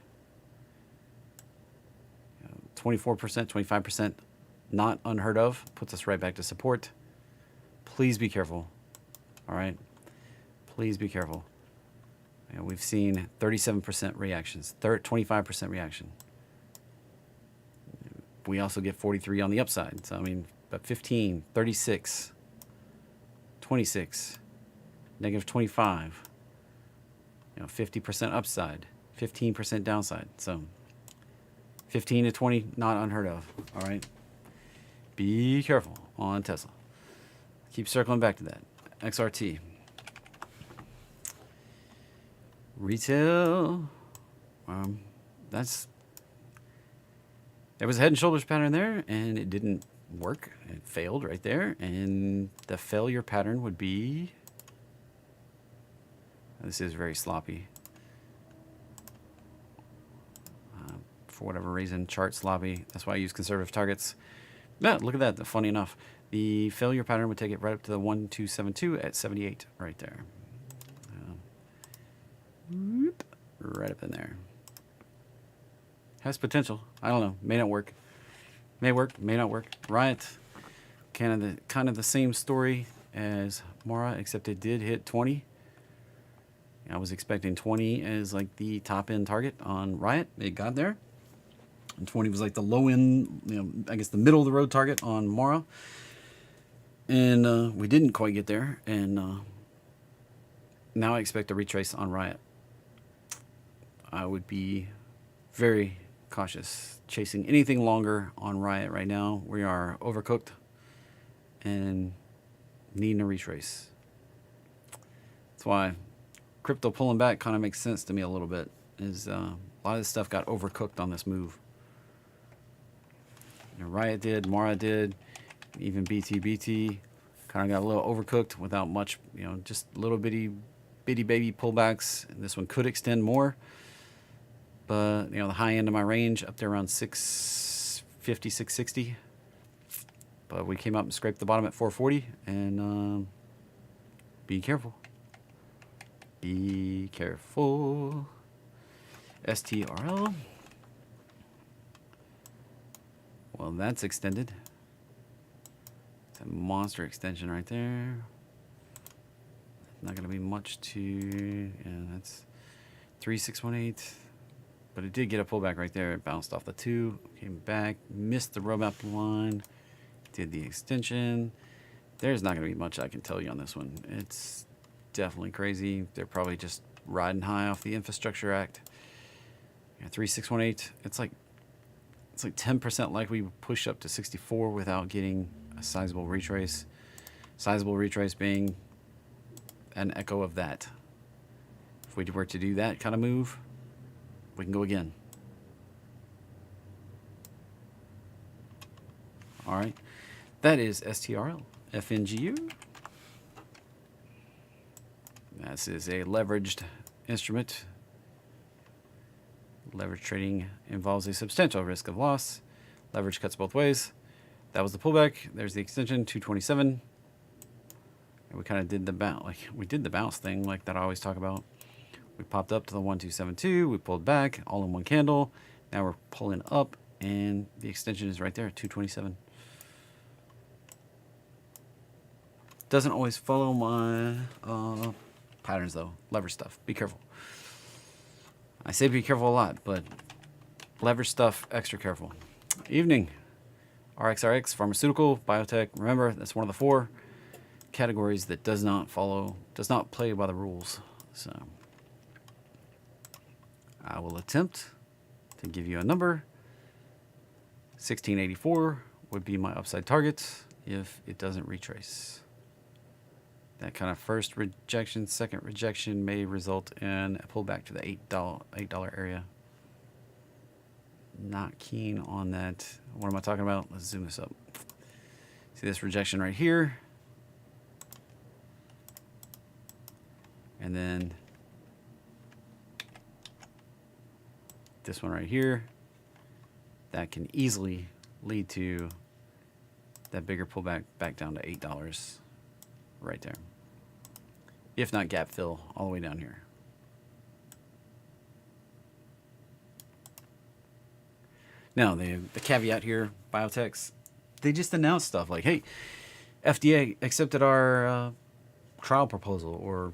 24%, 25%, not unheard of. Puts us right back to support. Please be careful. All right? Please be careful. You know, we've seen 37% reactions, 25% reaction. We also get 43 on the upside. So, I mean, but 15, 36, 26, negative 25, you know, 50% upside, 15% downside. So 15 to 20, not unheard of. All right. Be careful on Tesla. Keep circling back to that. XRT. Retail. There was a head and shoulders pattern there, and it didn't work. It failed right there, and the failure pattern would be, this is very sloppy. For whatever reason, chart sloppy. That's why I use conservative targets. Yeah, look at that. Funny enough, the failure pattern would take it right up to the 1272 at 78 right there. Right up in there. Has potential. I don't know. May not work. May work. May not work. Riot. Kind of the same story as Mora, except it did hit 20. I was expecting 20 as like the top end target on Riot. It got there. And 20 was like the low end, I guess the middle of the road target on Mora. And we didn't quite get there. And now I expect a retrace on Riot. I would be very cautious chasing anything longer on Riot right now. We are overcooked and needing a retrace. That's why crypto pulling back kind of makes sense to me a little bit. Is a lot of this stuff got overcooked on this move. Riot did, Mara did, even BT kind of got a little overcooked without much, just little bitty baby pullbacks. And this one could extend more, but the high end of my range up there around 650, 660. But we came up and scraped the bottom at 440, and be careful. Be careful. STRL. Well, that's extended. It's a monster extension right there. Not going to be much to... Yeah, that's 3618. But it did get a pullback right there. It bounced off the 2. Came back. Missed the roadmap line. Did the extension. There's not going to be much I can tell you on this one. It's definitely crazy. They're probably just riding high off the Infrastructure Act. Yeah, 3618. It's like 10% likely we push up to 64 without getting a sizable retrace. Sizable retrace being an echo of that. If we were to do that kind of move, we can go again. All right. That is STRL. FNGU. This is a leveraged instrument. Leverage trading involves a substantial risk of loss. Leverage cuts both ways. That was the pullback. There's the extension, 227. And we kind of did the bounce thing like that I always talk about. We popped up to the 1272. We pulled back, all in one candle. Now we're pulling up, and the extension is right there, 227. Doesn't always follow my patterns though. Leverage stuff. Be careful. I say be careful a lot, but leverage stuff, extra careful. Evening. RXRX, pharmaceutical, biotech. Remember, that's one of the 4 categories that does not play by the rules. So I will attempt to give you a number. 1684 would be my upside target if it doesn't retrace. That kind of first rejection, second rejection may result in a pullback to the $8 area. Not keen on that. What am I talking about? Let's zoom this up. See this rejection right here? And then this one right here. That can easily lead to that bigger pullback back down to $8 right there. If not gap fill all the way down here. Now, the caveat here, biotechs, they just announced stuff like, hey, FDA accepted our trial proposal, or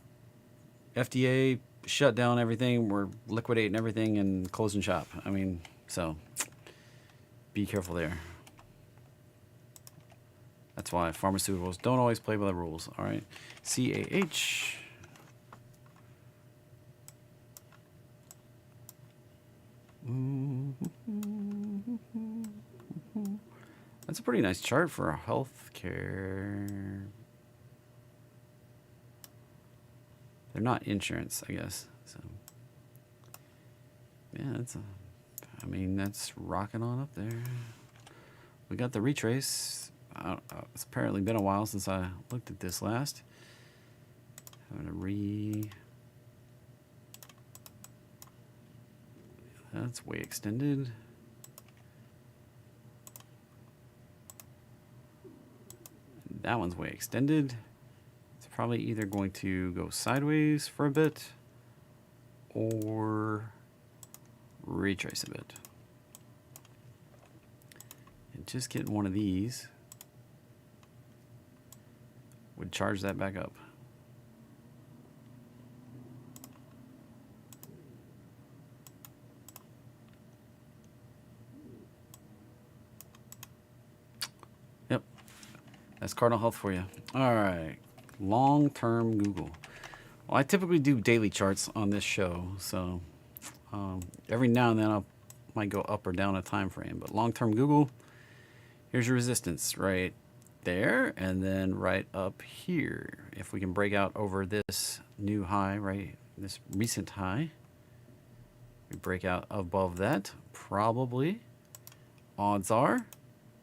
FDA shut down everything, we're liquidating everything and closing shop. I mean, so be careful there. That's why pharmaceuticals don't always play by the rules, all right? CAH. That's a pretty nice chart for healthcare. They're not insurance, I guess. So, yeah, that's rocking on up there. We got the retrace. It's apparently been a while since I looked at this last. I'm gonna that's way extended. that one's way extended. It's probably either going to go sideways for a bit or retrace a bit. And just getting one of these would charge that back up. Yep, that's Cardinal Health for you. All right, long-term Google. Well, I typically do daily charts on this show, so every now and then I might go up or down a time frame. But long-term Google, here's your resistance right there, and then right up here. If we can break out over this new high, right, this recent high, we break out above that, probably, odds are,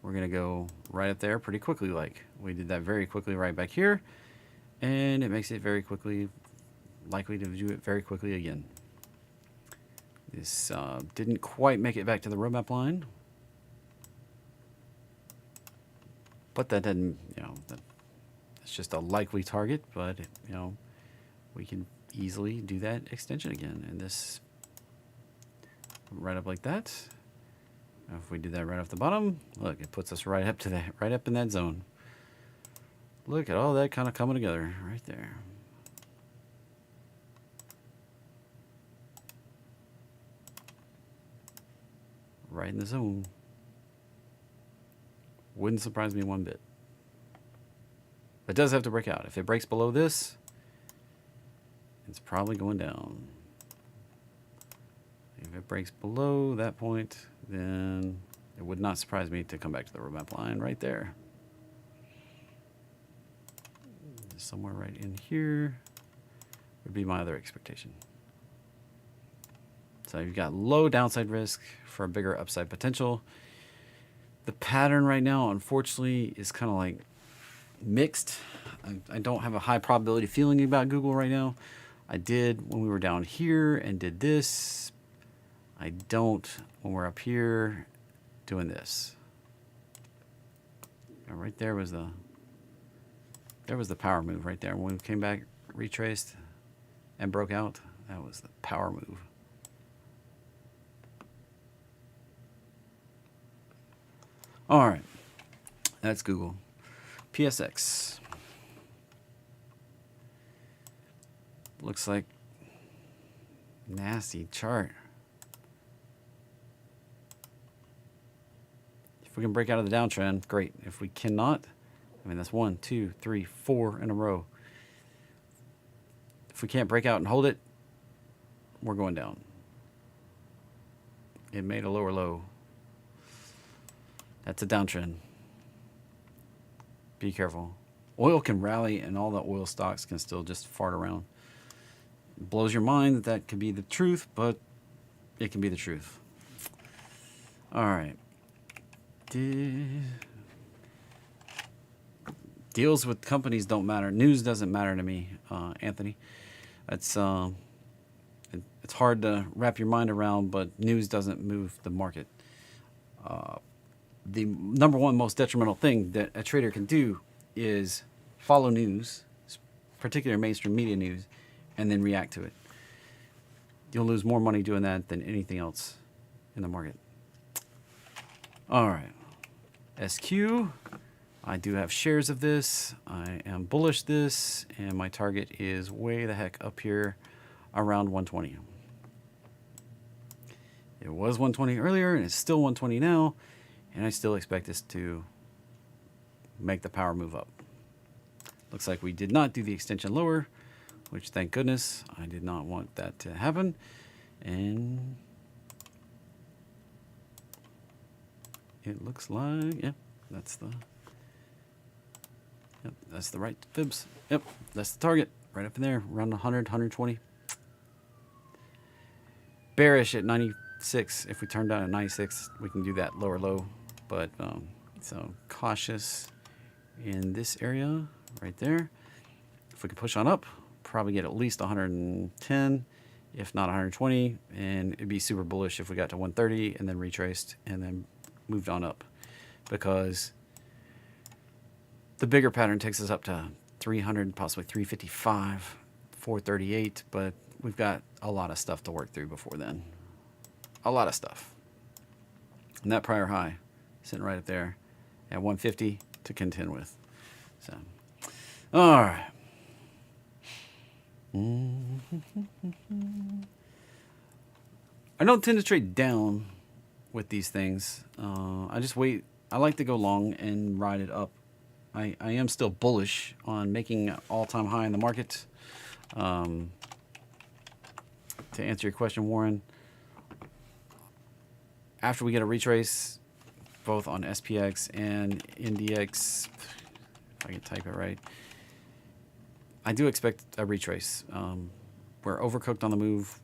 we're going to go right up there pretty quickly. Like we did that very quickly right back here, and it makes it very quickly, likely to do it very quickly again. This didn't quite make it back to the roadmap line, but that didn't, that's just a likely target, but, we can easily do that extension again. And this right up like that. If we do that right off the bottom, look, it puts us right up to that, right up in that zone. Look at all that kind of coming together right there. Right in the zone. Wouldn't surprise me one bit. It does have to break out. If it breaks below this, it's probably going down. If it breaks below that point, then it would not surprise me to come back to the roadmap line right there. Somewhere right in here would be my other expectation. So you've got low downside risk for a bigger upside potential. The pattern right now, unfortunately, is kind of like mixed. I don't have a high probability feeling about Google right now. I did when we were down here and did this. I don't when we're up here doing this. And right there was the power move right there. When we came back, retraced, and broke out, that was the power move. All right, that's Google. PSX. Looks like nasty chart. If we can break out of the downtrend, great. If we cannot, I mean, that's 1, 2, 3, 4 in a row. If we can't break out and hold it, we're going down. It made a lower low. That's a downtrend. Be careful. Oil can rally and all the oil stocks can still just fart around. It blows your mind that that could be the truth, but it can be the truth. All right. Deals with companies don't matter. News doesn't matter to me, Anthony. It's hard to wrap your mind around, but news doesn't move the market. The number one most detrimental thing that a trader can do is follow news, particularly mainstream media news, and then react to it. You'll lose more money doing that than anything else in the market. All right. SQ. I do have shares of this. I am bullish this, and my target is way the heck up here around 120. It was 120 earlier, and it's still 120 now, and I still expect this to make the power move up. Looks like we did not do the extension lower, which thank goodness. I did not want that to happen. And it looks like, yep, that's the right fibs. Yep, that's the target. Right up in there, around 100, 120. Bearish at 96. If we turn down at 96, we can do that lower low. But so cautious in this area right there. If we can push on up, probably get at least 110, if not 120, and it'd be super bullish if we got to 130 and then retraced and then moved on up, because The bigger pattern takes us up to 300, possibly 355, 438, but we've got a lot of stuff to work through before then. A lot of stuff. And that prior high sitting right up there at 150 to contend with. So, all right. I don't tend to trade down with these things. I just wait. I like to go long and ride it up. I am still bullish on making an all-time high in the market. To answer your question, Warren, after we get a retrace, both on SPX and NDX, if I can type it right, I do expect a retrace. We're overcooked on the move.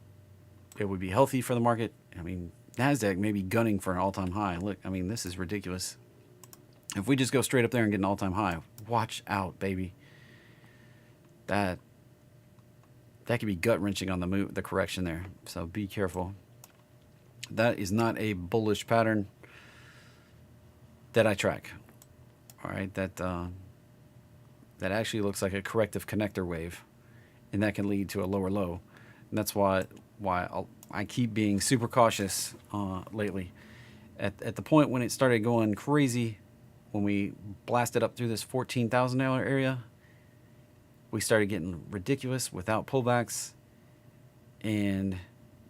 It would be healthy for the market. I mean, Nasdaq may be gunning for an all-time high. Look, I mean, this is ridiculous. If we just go straight up there and get an all-time high, watch out, baby. That could be gut-wrenching on the move, the correction there. So be careful. That is not a bullish pattern that I track. All right, that actually looks like a corrective connector wave, and that can lead to a lower low. And that's why I keep being super cautious lately. At the point when it started going crazy, when we blasted up through this $14,000 area, we started getting ridiculous without pullbacks, and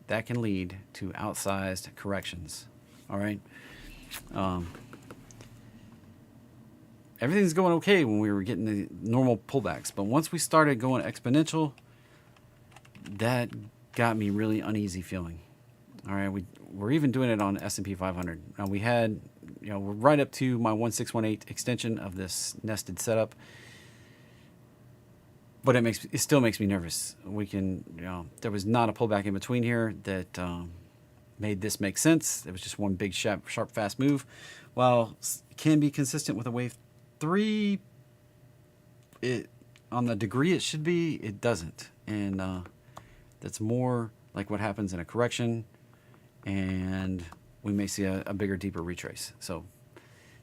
that can lead to outsized corrections. All right. Everything's going okay when we were getting the normal pullbacks, but once we started going exponential, that got me really uneasy feeling. All right, we're even doing it on S&P 500. Now we had, we're right up to my 1618 extension of this nested setup, but it still makes me nervous. We can, there was not a pullback in between here that made this make sense. It was just one big sharp, fast move. While it can be consistent with a wave 3, it on the degree it should be, it doesn't, and that's more like what happens in a correction, and we may see a bigger, deeper retrace. So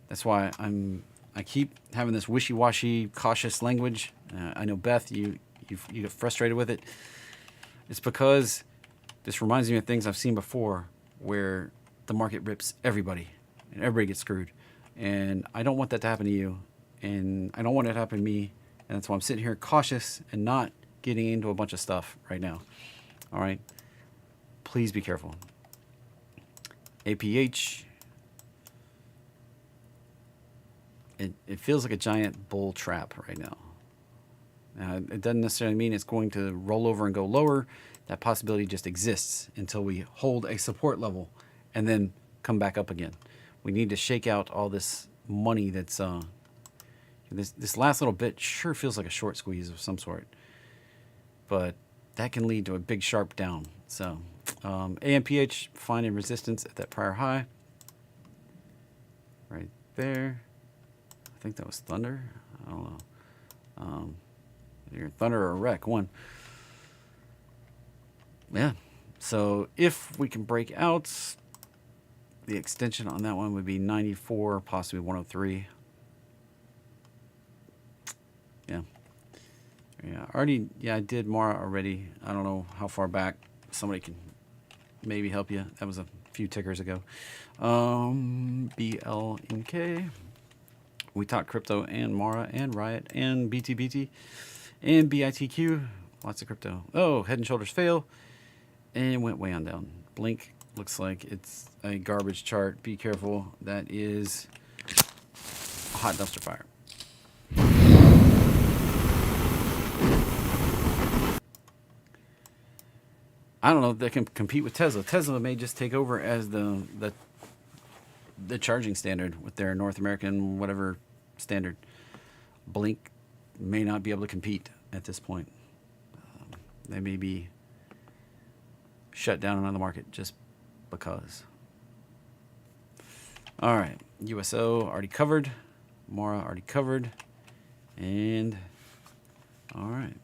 that's why I keep having this wishy-washy, cautious language. I know, Beth, you get frustrated with it. It's because this reminds me of things I've seen before, where the market rips everybody and everybody gets screwed. And I don't want that to happen to you, and I don't want it to happen to me, and that's why I'm sitting here cautious and not getting into a bunch of stuff right now. All right? Please be careful. APH, it feels like a giant bull trap right now. It doesn't necessarily mean it's going to roll over and go lower. That possibility just exists until we hold a support level and then come back up again. We need to shake out all this money that's this last little bit sure feels like a short squeeze of some sort, but that can lead to a big sharp down. So AMPH finding resistance at that prior high right there. I think that was Thunder. I don't know. Either Thunder or Wreck, one. Yeah. So if we can break out, the extension on that one would be 94, possibly 103. Yeah. I did Mara already. I don't know how far back. Somebody can maybe help you. That was a few tickers ago. BLNK. We talked crypto and Mara and Riot and BTBT and BITQ. Lots of crypto. Oh, Head and Shoulders fail. And went way on down. Blink looks like it's a garbage chart. Be careful. That is a hot dumpster fire. I don't know if they can compete with Tesla. Tesla may just take over as the charging standard with their North American whatever standard. Blink may not be able to compete at this point. They may be shut down on the market just because. All right, USO already covered, Mora already covered, and all right,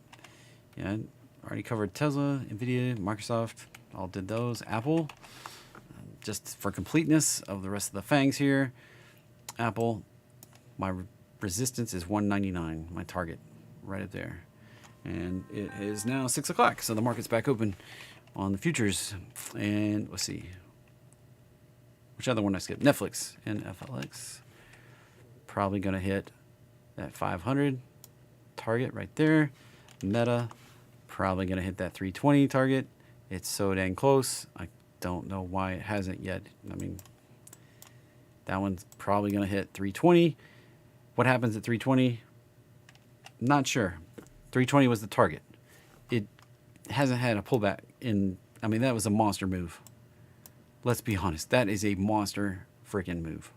yeah, already covered Tesla, Nvidia, Microsoft, all did those. Apple, just for completeness of the rest of the fangs here, Apple, my resistance is 199, my target, right up there. And it is now 6 o'clock, so the market's back open on the futures. And let's see. Which other one I skipped? Netflix, NFLX. Probably going to hit that 500 target right there. Meta, probably going to hit that 320 target. It's so dang close. I don't know why it hasn't yet. I mean, that one's probably going to hit 320. What happens at 320? Not sure. 320 was the target. It hasn't had a pullback in, I mean, that was a monster move. Let's be honest. That is a monster freaking move.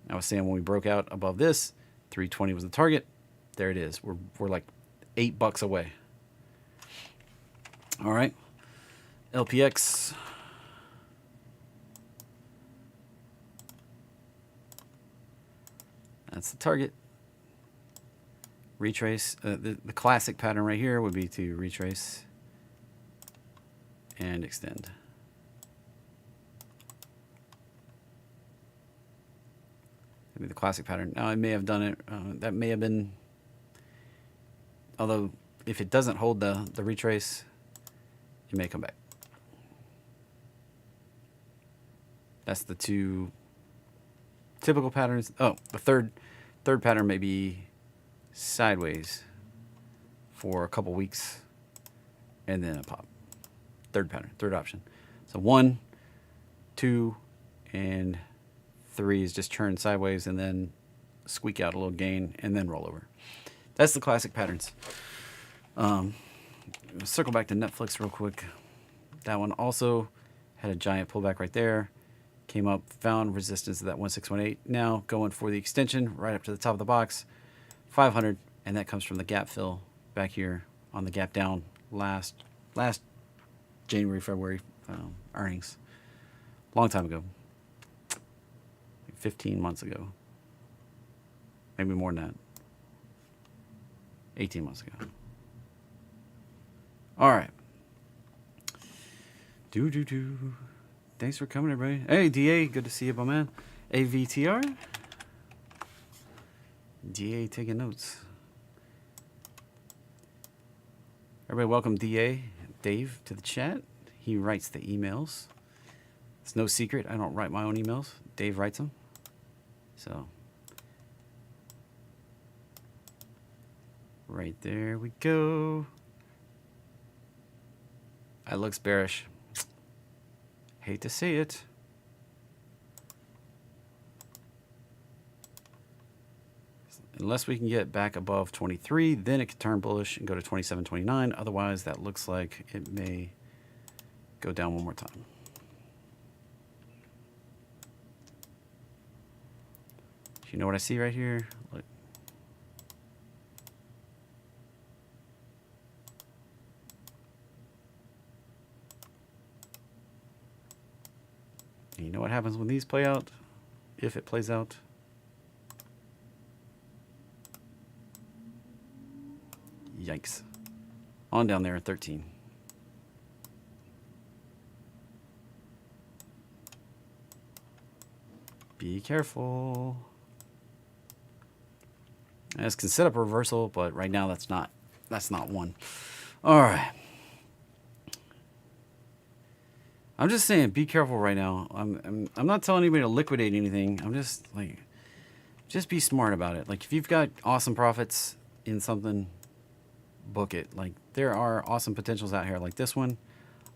I was saying when we broke out above this, 320 was the target. There it is. We're like $8 away. All right. LPX. That's the target. Retrace. The classic pattern right here would be to retrace and extend. That'd be the classic pattern. Now, it may have done it. That may have been. Although, if it doesn't hold the retrace, it may come back. That's the two typical patterns. Oh, the third pattern may be sideways for a couple weeks and then a pop. Third pattern, third option. So 1, 2, and 3 is just turn sideways and then squeak out a little gain and then roll over. That's the classic patterns. Circle back to Netflix real quick. That one also had a giant pullback right there. Came up, found resistance at that 1618. Now going for the extension right up to the top of the box, 500, and that comes from the gap fill back here on the gap down last January, February earnings. Long time ago. 15 months ago. Maybe more than that. 18 months ago. All right. Thanks for coming, everybody. Hey, DA, good to see you, my man. AVTR. DA taking notes. Everybody, welcome DA, Dave, to the chat. He writes the emails. It's no secret. I don't write my own emails. Dave writes them. So, right there we go. It looks bearish. Hate to see it. Unless we can get back above 23, then it could turn bullish and go to 27.29. Otherwise, that looks like it may go down one more time. You know what I see right here? Look. You know what happens when these play out? If it plays out. Yikes. On down there at 13. Be careful. This can set up a reversal, but right now that's not one. All right. I'm just saying, be careful right now. I'm not telling anybody to liquidate anything. I'm just like, just be smart about it. Like, if you've got awesome profits in something, book it. Like, there are awesome potentials out here. Like this one,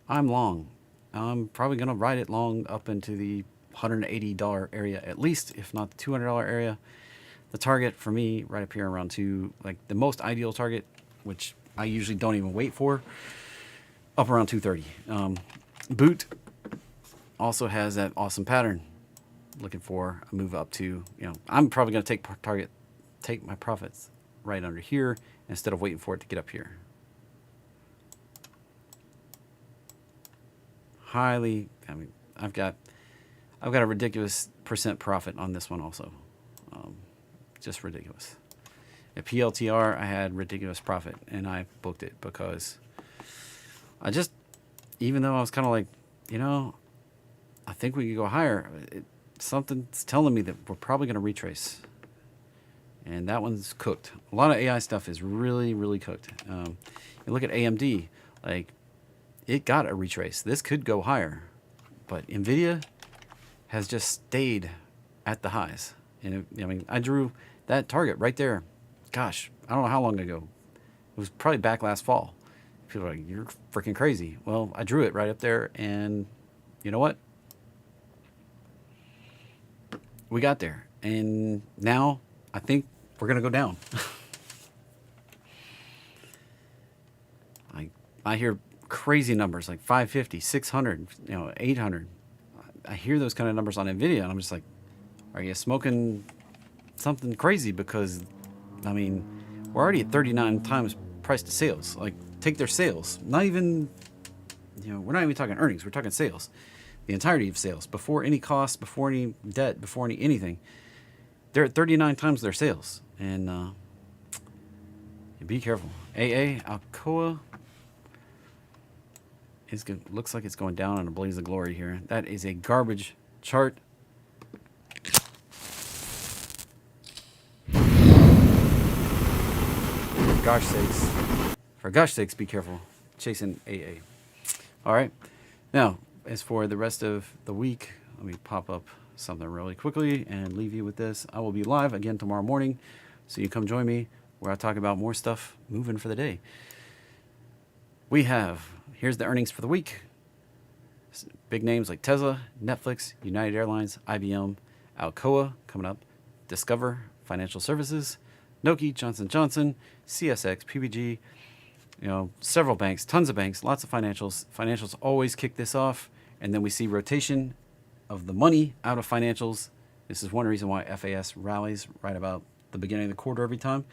I'm long. I'm probably gonna ride it long up into the $180 area at least, if not the $200 area. The target for me, right up here around like the most ideal target, which I usually don't even wait for, up around 230. Boot also has that awesome pattern. Looking for a move up to, I'm probably going to take my profits right under here instead of waiting for it to get up here. I've got a ridiculous % profit on this one also. Just ridiculous. At PLTR, I had ridiculous profit, and I booked it because even though I was kind of like, I think we could go higher, something's telling me that we're probably going to retrace. and that one's cooked. A lot of AI stuff is really, really cooked. You look at AMD, like it got a retrace. This could go higher, but NVIDIA has just stayed at the highs. And I mean, I drew that target right there. Gosh, I don't know how long ago. It was probably back last fall. People are like, you're freaking crazy. Well, I drew it right up there, and you know what? We got there. And now I think we're going to go down. I hear crazy numbers like 550, 600, 800. I hear those kind of numbers on NVIDIA, and I'm just like, are you smoking something crazy? Because, I mean, we're already at 39 times price to sales. Like, take their sales. Not even, we're not even talking earnings. We're talking sales. The entirety of sales. Before any cost, before any debt, before anything. They're at 39 times their sales. And be careful. Alcoa looks like it's going down in a blaze of glory here. That is a garbage chart. For gosh sakes, be careful chasing AA. All right. Now, as for the rest of the week, let me pop up something really quickly and leave you with this. I will be live again tomorrow morning, so you come join me where I talk about more stuff moving for the day. Here's the earnings for the week. Big names like Tesla, Netflix, United Airlines, IBM, Alcoa coming up, Discover Financial Services, Nokia, Johnson & Johnson, CSX, PPG, several banks, tons of banks, lots of financials. Financials always kick this off, and then we see rotation of the money out of financials. This is one reason why FAS rallies right about the beginning of the quarter every time.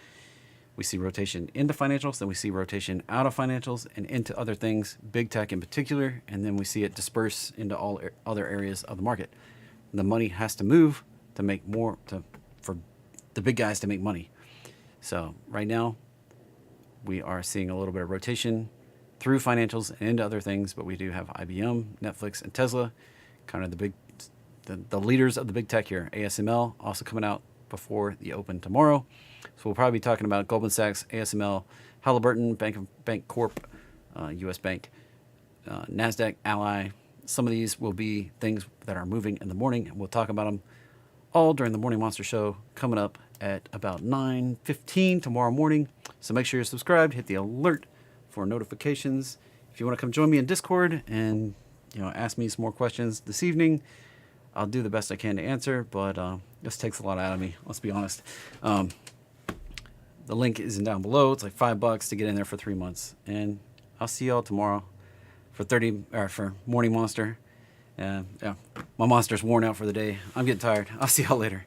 We see rotation into financials, then we see rotation out of financials and into other things, big tech in particular, and then we see it disperse into all other areas of the market. The money has to move to make more, for the big guys to make money. So right now, we are seeing a little bit of rotation through financials and into other things, but we do have IBM, Netflix, and Tesla, kind of the leaders of the big tech here. ASML also coming out before the open tomorrow. So we'll probably be talking about Goldman Sachs, ASML, Halliburton, Bank Corp, U.S. Bank, Nasdaq, Ally. Some of these will be things that are moving in the morning, and we'll talk about them all during the Morning Monster Show coming up at about 9:15 tomorrow morning. So make sure you're subscribed, hit the alert for notifications. If you want to come join me in Discord and ask me some more questions this evening, I'll do the best I can to answer, but this takes a lot out of me, let's be honest. The link isn't down below. It's like $5 to get in there for 3 months. And I'll see y'all tomorrow for Morning Monster. Yeah, my monster's worn out for the day. I'm getting tired. I'll see y'all later.